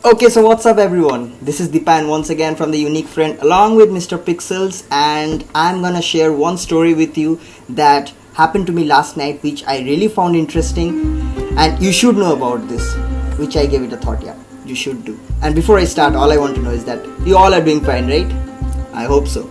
Okay, so what's up everyone? This is Dipan once again from the Unique Friend along with Mr. Pixels, and I'm gonna share one story with you that happened to me last night which I really found interesting, and you should know about this, which I gave it a thought. Yeah, you should do. And before I start, all I want to know is that you all are doing fine, right? I hope so.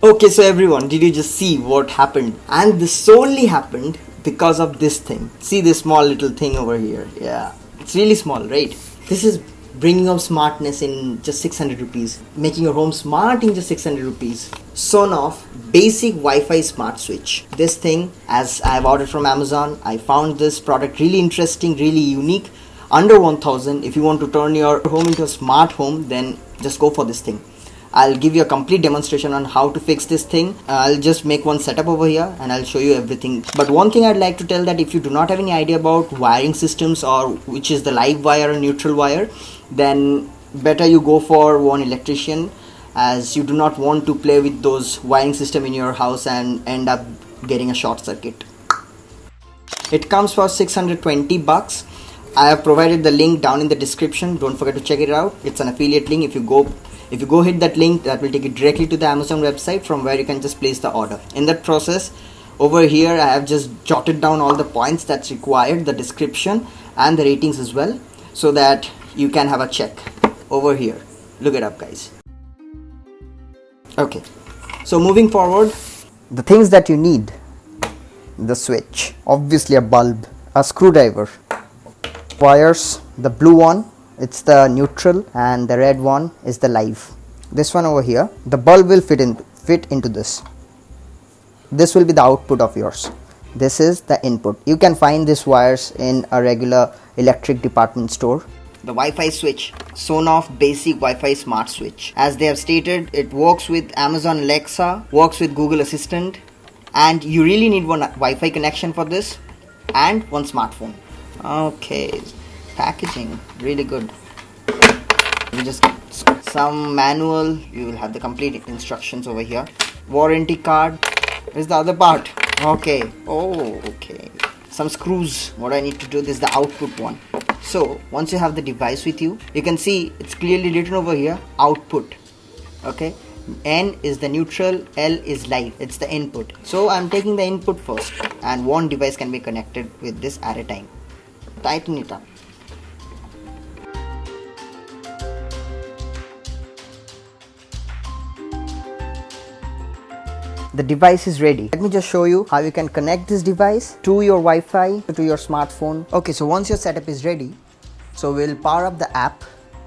Okay, so everyone, did you just see what happened? And this solely happened because of this thing. See this small little thing over here? Yeah, it's really small, right? This is bringing up smartness in just 600 rupees. Making your home smart in just 600 rupees. Sonoff basic Wi-Fi smart switch. This thing, as I have ordered from Amazon, I found this product really interesting, really unique. Under 1000. If you want to turn your home into a smart home, then just go for this thing. I'll give you a complete demonstration on how to fix this thing. I'll just make one setup over here and I'll show you everything. But one thing I'd like to tell, that if you do not have any idea about wiring systems or which is the live wire or neutral wire, then better you go for one electrician, as you do not want to play with those wiring system in your house and end up getting a short circuit. It comes for 620 bucks. I have provided the link down in the description. Don't forget to check it out. It's an affiliate link. If you go hit that link, that will take you directly to the Amazon website, from where you can just place the order. In that process, over here I have just jotted down all the points that's required, the description and the ratings as well, so that you can have a check over here. Look it up, guys. Okay, so moving forward, the things that you need: the switch, obviously a bulb, a screwdriver, wires, the blue one, it's the neutral, and the red one is the live. This one over here, the bulb will fit into this. This will be the output of yours. This is the input. You can find these wires in a regular electric department store. The Wi-Fi switch, Sonoff basic Wi-Fi smart switch. As they have stated, it works with Amazon Alexa, works with Google Assistant, and you really need one Wi-Fi connection for this and one smartphone. Okay, packaging really good. You just some manual, you will have the complete instructions over here. Warranty card is the other part. Okay, okay, some screws. What I need to do, this is the output one. So once you have the device with you, you can see it's clearly written over here, output. Okay, N is the neutral, L is live, it's the input. So I'm taking the input first, and one device can be connected with this at a time. Tighten it up. The device is ready. Let me just show you how you can connect this device to your Wi-Fi, to your smartphone. Okay, so once your setup is ready, so we'll power up the app,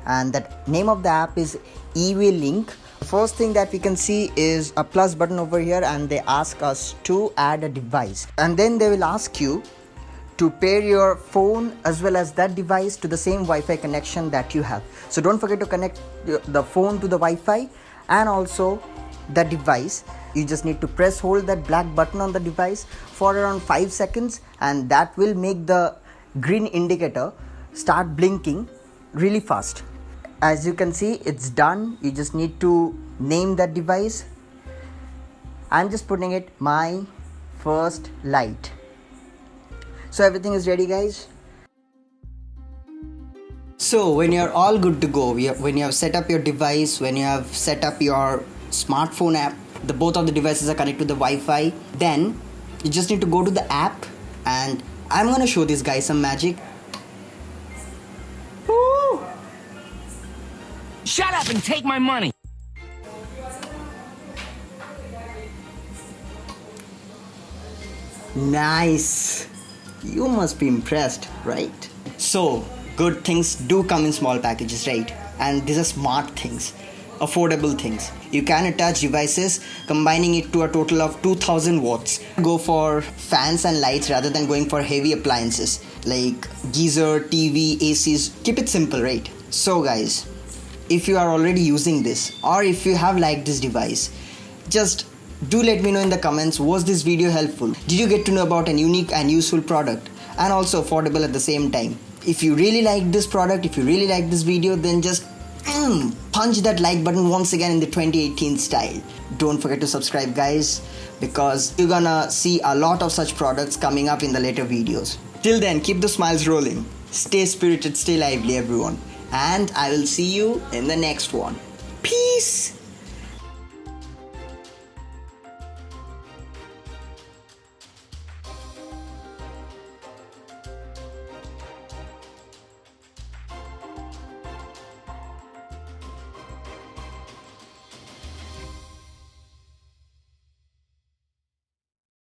and the name of the app is eWay-Link. The first thing that we can see is a plus button over here, and they ask us to add a device, and then they will ask you to pair your phone as well as that device to the same Wi-Fi connection that you have. So don't forget to connect the phone to the Wi-Fi and also the device. You just need to press hold that black button on the device for around 5 seconds, and that will make the green indicator start blinking really fast. As you can see, it's done. You just need to name that device. I'm just putting it my first light. So everything is ready, guys. So when you're all good to go, when you have set up your device, when you have set up your smartphone app, both of the devices are connected to the Wi-Fi, then you just need to go to the app, and I'm gonna show this guy some magic. Woo! Shut up and take my money. Nice. You must be impressed, right? So good things do come in small packages, right? And these are smart things. affordable things. You can attach devices combining it to a total of 2000 watts. Go for fans and lights rather than going for heavy appliances like geyser, TV, ACs. Keep it simple, right? So guys, if you are already using this or if you have liked this device, just do let me know in the comments, was this video helpful? Did you get to know about an unique and useful product and also affordable at the same time? If you really like this product, if you really like this video, then just punch that like button once again in the 2018 style. Don't forget to subscribe guys, because you're gonna see a lot of such products coming up in the later videos. Till then, keep the smiles rolling. Stay spirited, stay lively everyone. And I will see you in the next one.